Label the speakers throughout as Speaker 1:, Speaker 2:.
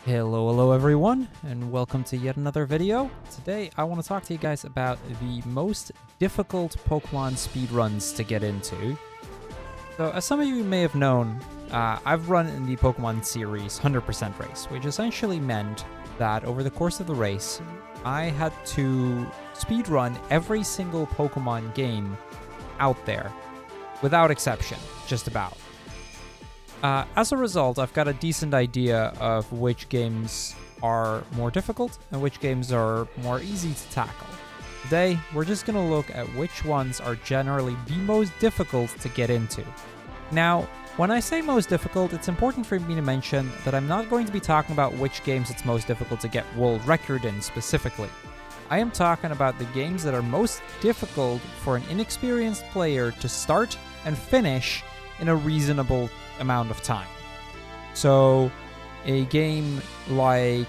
Speaker 1: Hello everyone, and welcome to yet another video. Today I want to talk to you guys about the most difficult Pokemon speedruns to get into. So as some of you may have known, I've run in the Pokemon series 100% race, which essentially meant that over the course of the race, I had to speedrun every single Pokemon game out there, without exception, just about. As a result, I've got a decent idea of which games are more difficult and which games are more easy to tackle. Today, we're just going to look at which ones are generally the most difficult to get into. Now, when I say most difficult, it's important for me to mention that I'm not going to be talking about which games it's most difficult to get world record in specifically. I am talking about the games that are most difficult for an inexperienced player to start and finish in a reasonable amount of time. So a game like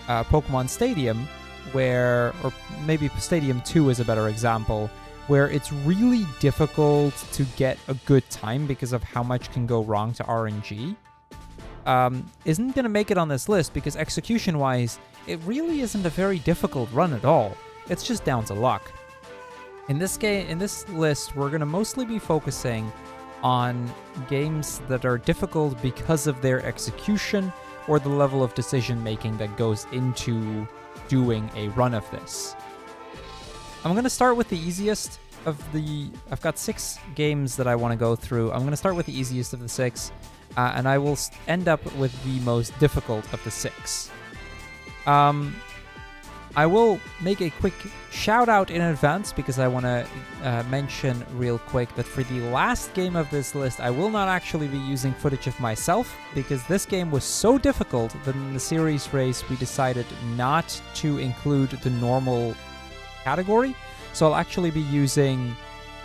Speaker 1: Pokemon Stadium, or maybe Stadium 2 is a better example, where it's really difficult to get a good time because of how much can go wrong to RNG, isn't going to make it on this list because execution-wise, it really isn't a very difficult run at all. It's just down to luck. In this list, we're going to mostly be focusing on games that are difficult because of their execution or the level of decision making that goes into doing a run of this. I'm going to start with the easiest of I've got 6 games that I want to go through. I'm going to start with the easiest of the 6, and I will end up with the most difficult of the 6. I will make a quick shout out in advance because I want to mention real quick that for the last game of this list, I will not actually be using footage of myself because this game was so difficult that in the series race we decided not to include the normal category. So I'll actually be using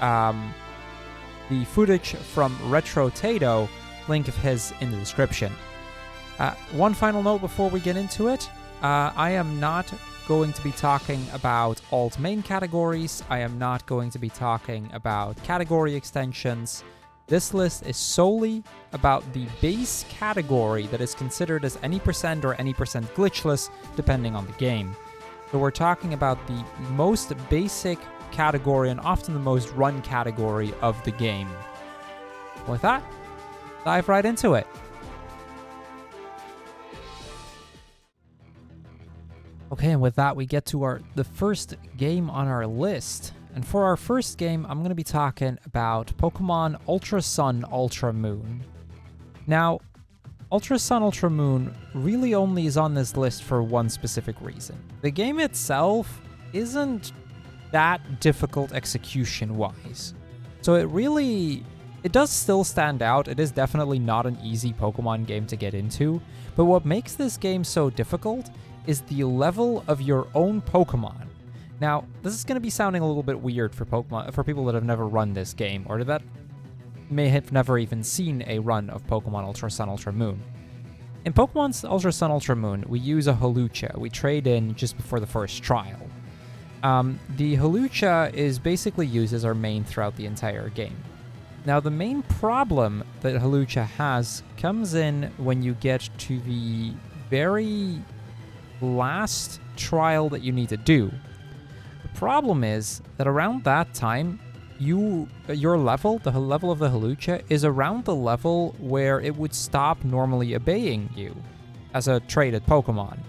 Speaker 1: the footage from Retrotato, link of his in the description. One final note before we get into it, I am not going to be talking about alt main categories. I am not going to be talking about category extensions. This list is solely about the base category that is considered as any percent or any percent glitchless depending on the game. So we're talking about the most basic category and often the most run category of the game. With that, dive right into it. Okay, and with that, we get to the first game on our list. And for our first game, I'm going to be talking about Pokemon Ultra Sun, Ultra Moon. Now, Ultra Sun, Ultra Moon really only is on this list for one specific reason. The game itself isn't that difficult execution-wise. So it does still stand out. It is definitely not an easy Pokemon game to get into. But what makes this game so difficult is the level of your own Pokemon. Now, this is going to be sounding a little bit weird for people that have never run this game, or that may have never even seen a run of Pokemon Ultra Sun, Ultra Moon. In Pokemon Ultra Sun, Ultra Moon, we use a Hawlucha. We trade in just before the first trial. The Hawlucha is basically used as our main throughout the entire game. Now, the main problem that Hawlucha has comes in when you get to the very last trial that you need to do. The problem is that around that time, your level, the level of the Hawlucha, is around the level where it would stop normally obeying you as a traded Pokemon.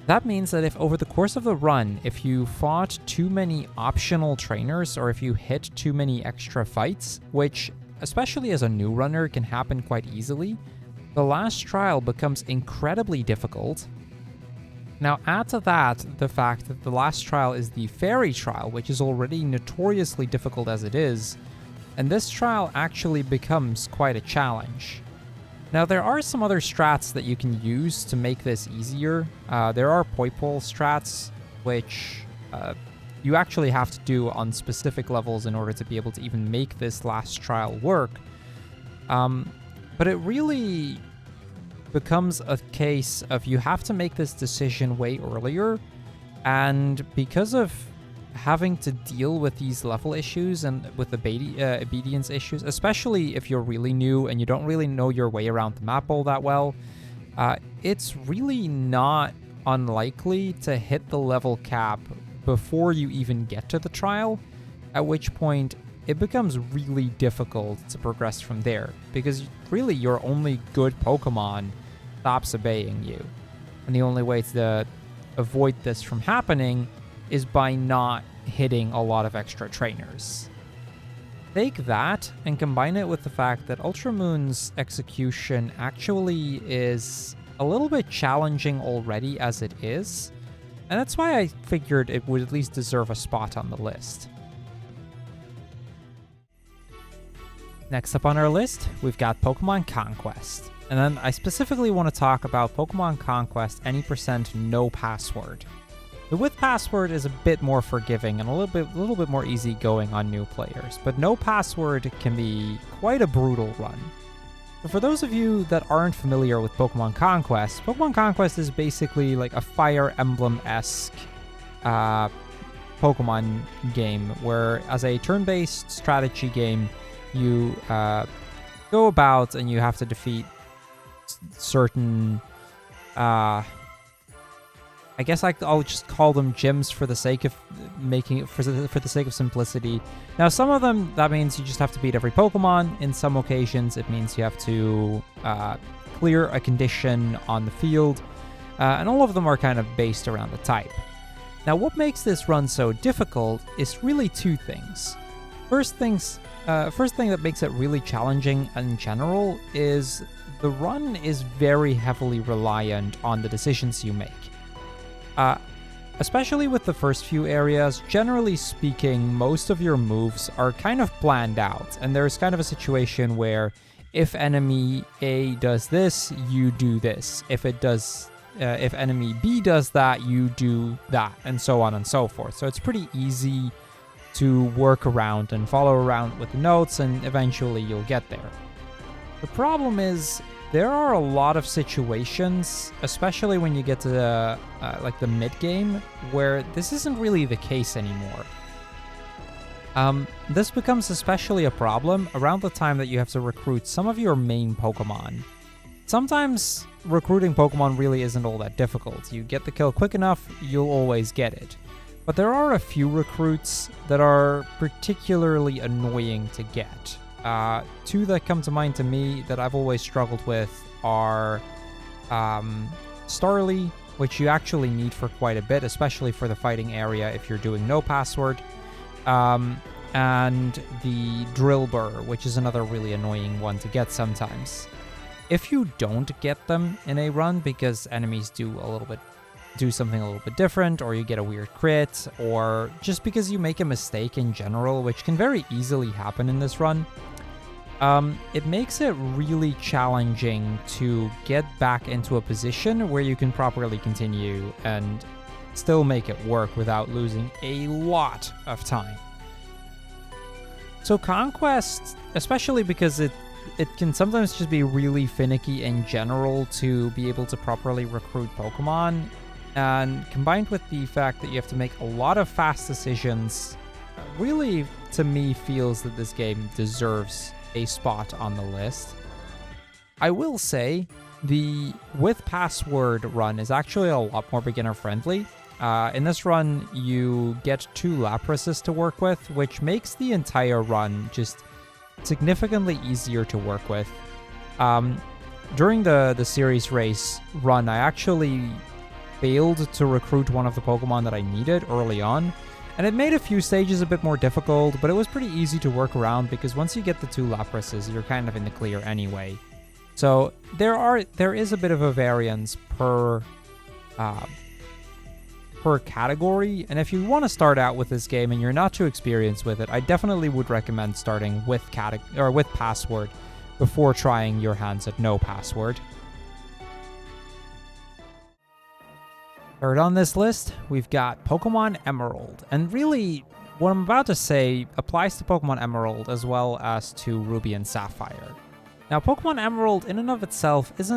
Speaker 1: That means that if over the course of the run, if you fought too many optional trainers or if you hit too many extra fights, which especially as a new runner can happen quite easily, the last trial becomes incredibly difficult. Now, add to that the fact that the last trial is the fairy trial, which is already notoriously difficult as it is, and this trial actually becomes quite a challenge. Now, there are some other strats that you can use to make this easier. There are Poipole strats, which you actually have to do on specific levels in order to be able to even make this last trial work. But it really becomes a case of you have to make this decision way earlier, and because of having to deal with these level issues and with the obedience issues, especially if you're really new and you don't really know your way around the map all that well, it's really not unlikely to hit the level cap before you even get to the trial, at which point it becomes really difficult to progress from there, because really your only good Pokemon stops obeying you. And the only way to avoid this from happening is by not hitting a lot of extra trainers. Take that and combine it with the fact that Ultra Moon's execution actually is a little bit challenging already as it is, and that's why I figured it would at least deserve a spot on the list. Next up on our list, we've got Pokemon Conquest. And then I specifically want to talk about Pokemon Conquest any % no password. The with password is a bit more forgiving and a little bit more easygoing on new players, but no password can be quite a brutal run. So for those of you that aren't familiar with Pokemon Conquest is basically like a Fire Emblem-esque Pokemon game, where as a turn-based strategy game, you go about and you have to defeat certain, I guess I'll just call them gyms for the sake of making it, for the sake of simplicity. Now, some of them, that means you just have to beat every Pokemon. In some occasions, it means you have to clear a condition on the field, and all of them are kind of based around the type. Now, what makes this run so difficult is really two things. First thing that makes it really challenging in general is the run is very heavily reliant on the decisions you make. Especially with the first few areas, generally speaking, most of your moves are kind of planned out, and there's kind of a situation where if enemy A does this, you do this. If enemy B does that, you do that, and so on and so forth. So it's pretty easy to work around and follow around with the notes, and eventually you'll get there. The problem is there are a lot of situations, especially when you get to the mid-game, where this isn't really the case anymore. This becomes especially a problem around the time that you have to recruit some of your main Pokemon. Sometimes recruiting Pokemon really isn't all that difficult. You get the kill quick enough, you'll always get it. But there are a few recruits that are particularly annoying to get. Two that come to mind to me that I've always struggled with are Starly, which you actually need for quite a bit, especially for the fighting area if you're doing no password, and the Drillbur, which is another really annoying one to get sometimes. If you don't get them in a run because enemies do something a little bit different, or you get a weird crit, or just because you make a mistake in general, which can very easily happen in this run, it makes it really challenging to get back into a position where you can properly continue and still make it work without losing a lot of time. So Conquest, especially because it can sometimes just be really finicky in general to be able to properly recruit Pokemon, and combined with the fact that you have to make a lot of fast decisions, really, to me, feels that this game deserves a spot on the list. I will say the with password run is actually a lot more beginner friendly. In this run, you get 2 Laprases to work with, which makes the entire run just significantly easier to work with. During the series race run, I actually failed to recruit one of the Pokemon that I needed early on, and it made a few stages a bit more difficult, but it was pretty easy to work around because once you get the 2 Laprases, you're kind of in the clear anyway. So there is a bit of a variance per category, and if you want to start out with this game and you're not too experienced with it, I definitely would recommend starting with password before trying your hands at no password. Third on this list, we've got Pokemon Emerald, and really, what I'm about to say applies to Pokemon Emerald as well as to Ruby and Sapphire. Now, Pokemon Emerald in and of itself is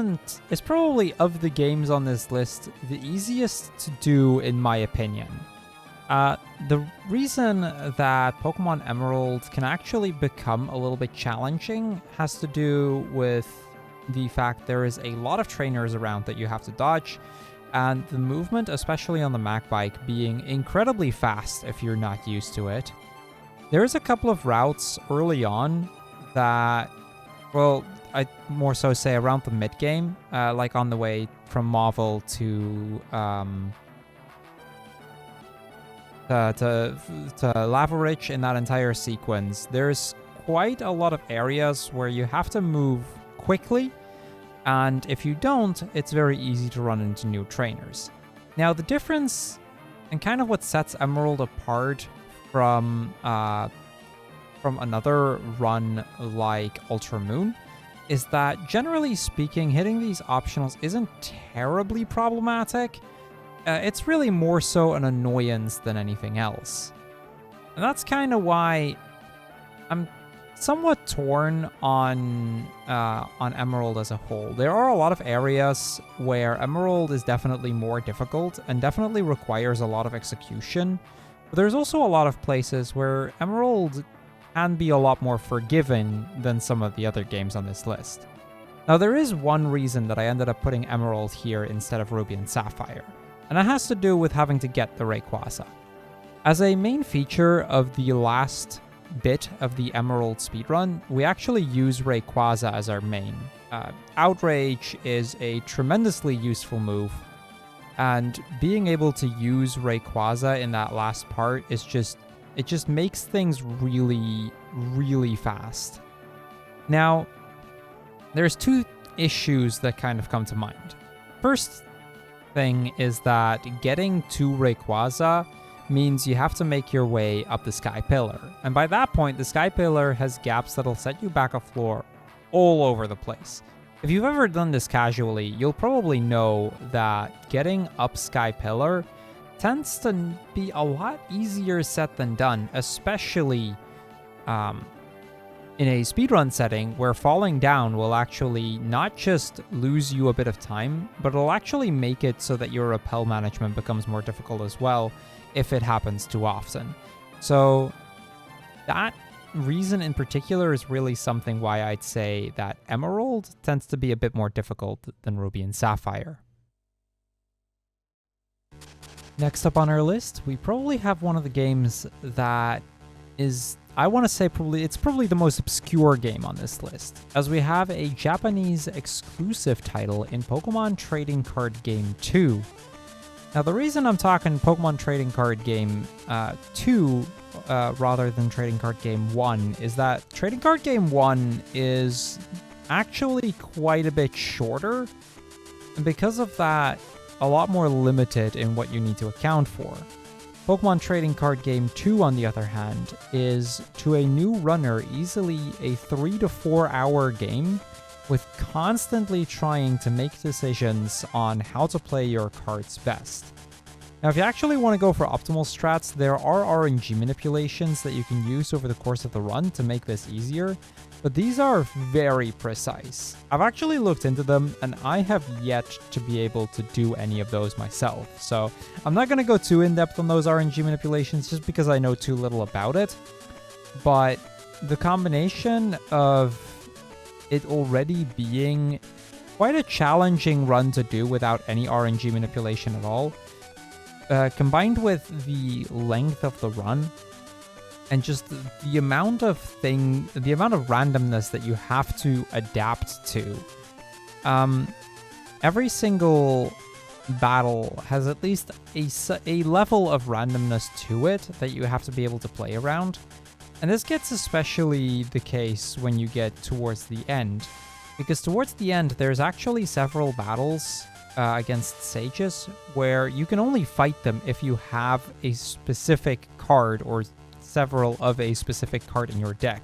Speaker 1: probably, of the games on this list, the easiest to do in my opinion. The reason that Pokemon Emerald can actually become a little bit challenging has to do with the fact there is a lot of trainers around that you have to dodge, and the movement, especially on the Mac Bike, being incredibly fast if you're not used to it. There's a couple of routes early on that, well, I'd more so say around the mid-game, like on the way from Mauville to Lava Ridge. In that entire sequence, there's quite a lot of areas where you have to move quickly, and if you don't, it's very easy to run into new trainers. Now, the difference, and kind of what sets Emerald apart from another run like Ultra Moon, is that generally speaking, hitting these optionals isn't terribly problematic. It's really more so an annoyance than anything else. And that's kind of why I'm somewhat torn on Emerald as a whole. There are a lot of areas where Emerald is definitely more difficult and definitely requires a lot of execution. But there's also a lot of places where Emerald can be a lot more forgiving than some of the other games on this list. Now, there is one reason that I ended up putting Emerald here instead of Ruby and Sapphire, and it has to do with having to get the Rayquaza. As a main feature of the last bit of the Emerald speedrun, we actually use Rayquaza as our main. Outrage is a tremendously useful move, and being able to use Rayquaza in that last part is it just makes things really, really fast. Now, there's two issues that kind of come to mind. First thing is that getting to Rayquaza means you have to make your way up the Sky Pillar. And by that point, the Sky Pillar has gaps that'll set you back a floor all over the place. If you've ever done this casually, you'll probably know that getting up Sky Pillar tends to be a lot easier said than done, especially in a speedrun setting where falling down will actually not just lose you a bit of time, but it'll actually make it so that your rappel management becomes more difficult as well if it happens too often. So that reason in particular is really something why I'd say that Emerald tends to be a bit more difficult than Ruby and Sapphire. Next up on our list, we probably have one of the games that is, I want to say it's probably the most obscure game on this list, as we have a Japanese exclusive title in Pokemon Trading Card Game 2. Now, the reason I'm talking Pokemon Trading Card Game 2 rather than Trading Card Game 1 is that Trading Card Game 1 is actually quite a bit shorter, and because of that, a lot more limited in what you need to account for. Pokemon Trading Card Game 2, on the other hand, is, to a new runner, easily a 3 to 4 hour game with constantly trying to make decisions on how to play your cards best. Now, if you actually want to go for optimal strats, there are RNG manipulations that you can use over the course of the run to make this easier, but these are very precise. I've actually looked into them, and I have yet to be able to do any of those myself, so I'm not going to go too in-depth on those RNG manipulations just because I know too little about it, but the combination of it already being quite a challenging run to do without any RNG manipulation at all, combined with the length of the run and just the amount of randomness that you have to adapt to. Every single battle has at least a level of randomness to it that you have to be able to play around. And this gets especially the case when you get towards the end, because towards the end there's actually several battles against sages where you can only fight them if you have a specific card or several of a specific card in your deck.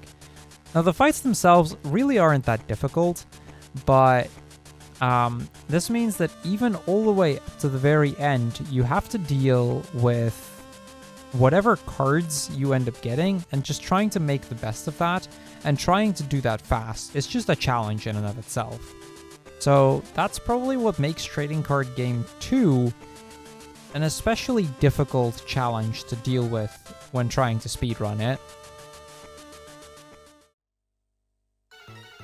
Speaker 1: Now, the fights themselves really aren't that difficult, but this means that even all the way up to the very end, you have to deal with whatever cards you end up getting and just trying to make the best of that and trying to do that fast. It's just a challenge in and of itself. So that's probably what makes Trading Card Game 2 an especially difficult challenge to deal with when trying to speedrun it.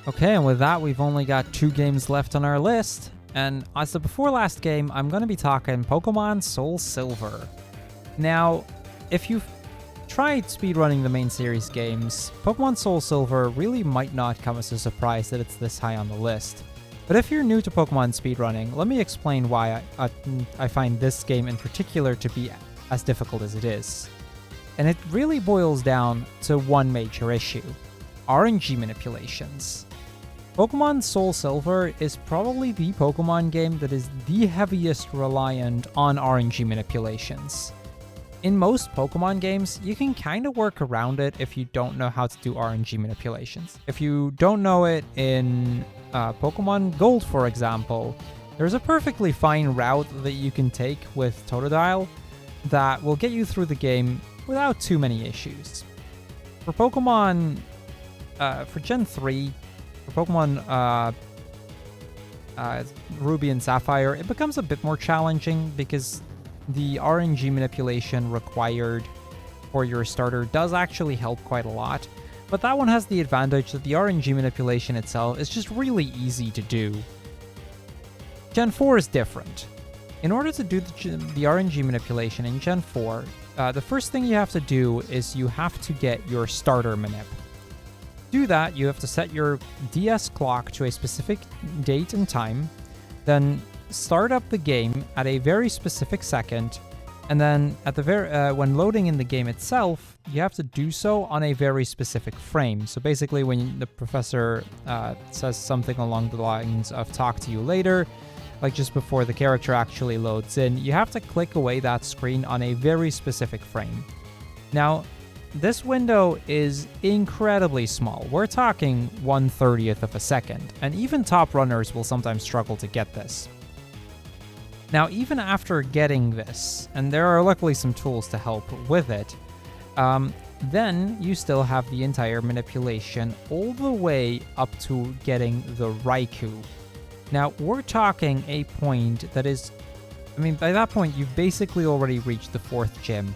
Speaker 1: Okay, and with that, we've only got 2 games left on our list. And as the before last game, I'm going to be talking Pokemon Soul Silver. Now, if you've tried speedrunning the main series games, Pokemon Soul Silver really might not come as a surprise that it's this high on the list. But if you're new to Pokemon speedrunning, let me explain why I find this game in particular to be as difficult as it is. And it really boils down to one major issue: RNG manipulations. Pokemon Soul Silver is probably the Pokemon game that is the heaviest reliant on RNG manipulations. In most Pokemon games, you can kind of work around it if you don't know how to do RNG manipulations. If you don't know it in Pokemon Gold, for example, there's a perfectly fine route that you can take with Totodile that will get you through the game without too many issues. For Pokemon, for Gen 3, for Pokemon Ruby and Sapphire, it becomes a bit more challenging because the RNG manipulation required for your starter does actually help quite a lot, but that one has the advantage that the RNG manipulation itself is just really easy to do. Gen 4 is different. In order to do the RNG manipulation in Gen 4, the first thing you have to do is you have to get your starter manip. To do that, you have to set your DS clock to a specific date and time, then start up the game at a very specific second, and then at the when loading in the game itself, you have to do so on a very specific frame. So basically, when the professor says something along the lines of "talk to you later," like just before the character actually loads in, you have to click away that screen on a very specific frame. Now, this window is incredibly small. We're talking 1/30th of a second, and even top runners will sometimes struggle to get this. Now, even after getting this, and there are luckily some tools to help with it, then you still have the entire manipulation all the way up to getting the Raikou. Now, we're talking a point that is, by that point, you've basically already reached the 4th gym.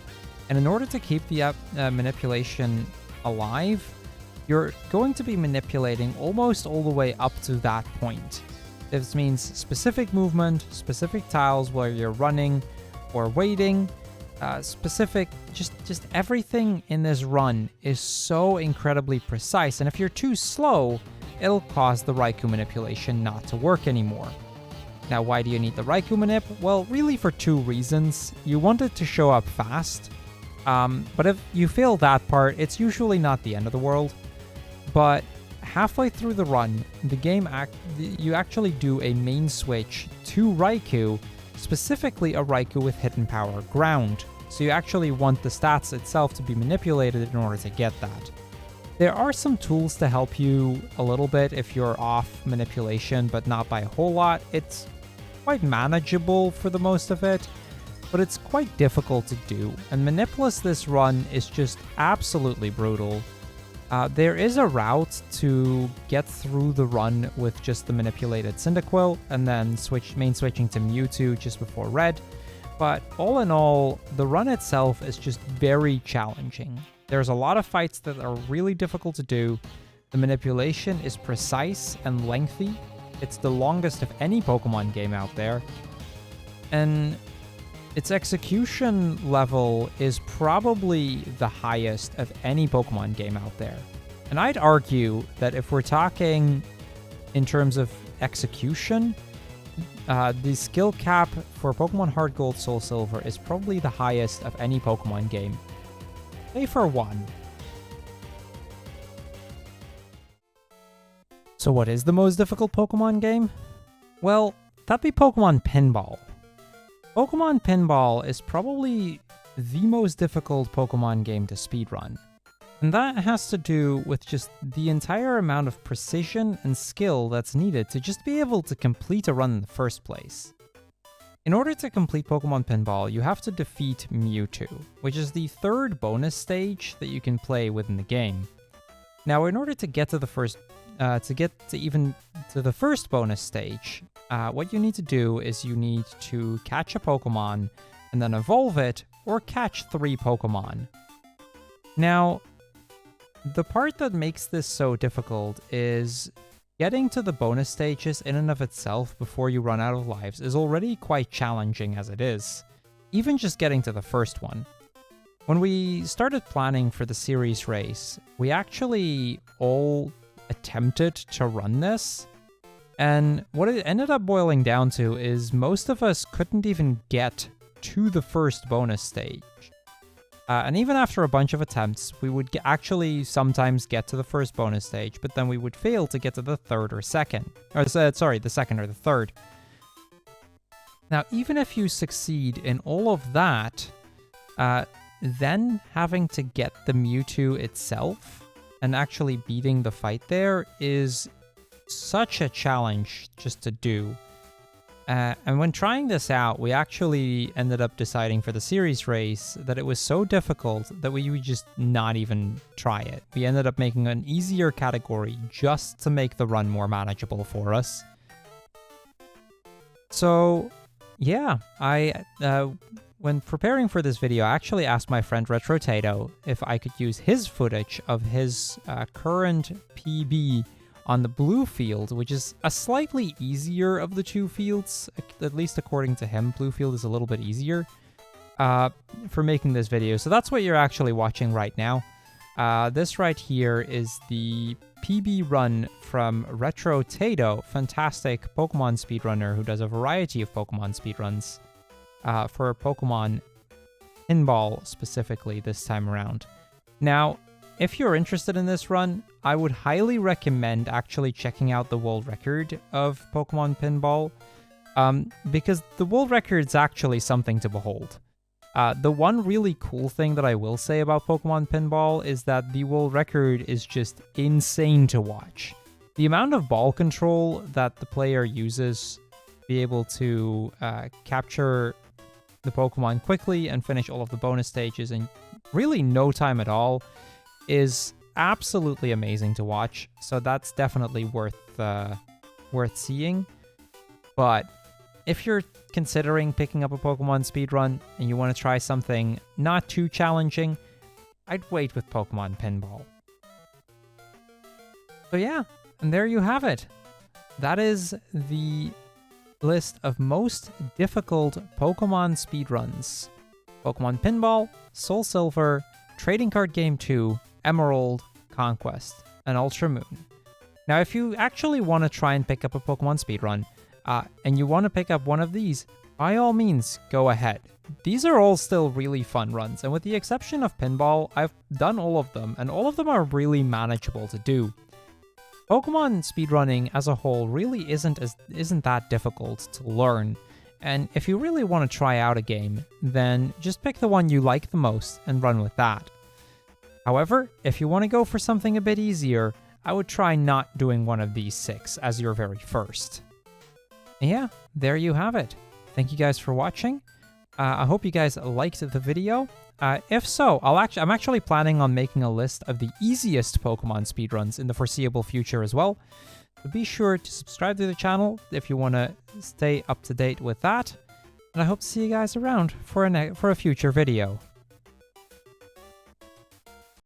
Speaker 1: And in order to keep the manipulation alive, you're going to be manipulating almost all the way up to that point. This means specific movement, specific tiles where you're running or waiting, specific, just everything in this run is so incredibly precise. And if you're too slow, it'll cause the Raikou manipulation not to work anymore. Now, why do you need the Raikou manip? Well, really for 2 reasons. You want it to show up fast, but if you fail that part, it's usually not the end of the world. But halfway through the run, the game you actually do a main switch to Raikou, specifically a Raikou with hidden power ground. So you actually want the stats itself to be manipulated in order to get that. There are some tools to help you a little bit if you're off manipulation, but not by a whole lot. It's quite manageable for the most of it, but it's quite difficult to do, and Manipless this run is just absolutely brutal. There is a route to get through the run with just the manipulated Cyndaquil, and then main switching to Mewtwo just before Red, but all in all, the run itself is just very challenging. There's a lot of fights that are really difficult to do. The manipulation is precise and lengthy. It's the longest of any Pokemon game out there. And its execution level is probably the highest of any Pokemon game out there. And I'd argue that if we're talking in terms of execution, the skill cap for Pokemon Heart Gold Soul Silver is probably the highest of any Pokemon game. Say for one. So what is the most difficult Pokemon game? Well, that'd be Pokemon Pinball. Pokemon Pinball is probably the most difficult Pokemon game to speedrun. And that has to do with just the entire amount of precision and skill that's needed to just be able to complete a run in the first place. In order to complete Pokemon Pinball, you have to defeat Mewtwo, which is the 3rd bonus stage that you can play within the game. Now, in order to get to the first bonus stage, what you need to do is you need to catch a Pokemon and then evolve it, or catch 3 Pokemon. Now, the part that makes this so difficult is getting to the bonus stages in and of itself before you run out of lives is already quite challenging as it is, even just getting to the first one. When we started planning for the series race, we actually all attempted to run this, and what it ended up boiling down to is most of us couldn't even get to the first bonus stage. And even after a bunch of attempts, we would actually sometimes get to the first bonus stage, but then we would fail to get to the third or second. Or sorry, the second or the third. Now, even if you succeed in all of that, then having to get the Mewtwo itself and actually beating the fight there is such a challenge just to do. And when trying this out, we actually ended up deciding for the series race that it was so difficult that we would just not even try it. We ended up making an easier category just to make the run more manageable for us. So, yeah, when preparing for this video, I actually asked my friend Retrotato if I could use his footage of his current PB on the blue field, which is a slightly easier of the two fields, at least according to him. Blue field is a little bit easier for making this video. So that's what you're actually watching right now. This right here is the PB run from Retrotato, fantastic Pokemon speedrunner who does a variety of Pokemon speedruns for Pokemon Pinball specifically this time around. Now, if you're interested in this run, I would highly recommend actually checking out the world record of Pokemon Pinball, because the world record's actually something to behold. The one really cool thing that I will say about Pokemon Pinball is that the world record is just insane to watch. The amount of ball control that the player uses to be able to capture the Pokemon quickly and finish all of the bonus stages in really no time at all is absolutely amazing to watch. So that's definitely worth seeing. But if you're considering picking up a Pokemon speedrun and you want to try something not too challenging, I'd wait with Pokemon Pinball. So yeah, and there you have it. That is the list of most difficult Pokemon speedruns. Pokemon Pinball, Soul Silver, Trading Card Game 2, Emerald, Conquest, and Ultra Moon. Now, if you actually want to try and pick up a Pokemon speedrun, and you want to pick up one of these, by all means, go ahead. These are all still really fun runs, and with the exception of Pinball, I've done all of them, and all of them are really manageable to do. Pokemon speedrunning as a whole really isn't that difficult to learn, and if you really want to try out a game, then just pick the one you like the most and run with that. However, if you want to go for something a bit easier, I would try not doing one of these 6 as your very first. And yeah, there you have it. Thank you guys for watching. I hope you guys liked the video. If so, I'm actually planning on making a list of the easiest Pokemon speedruns in the foreseeable future as well. So be sure to subscribe to the channel if you want to stay up to date with that. And I hope to see you guys around for a future video.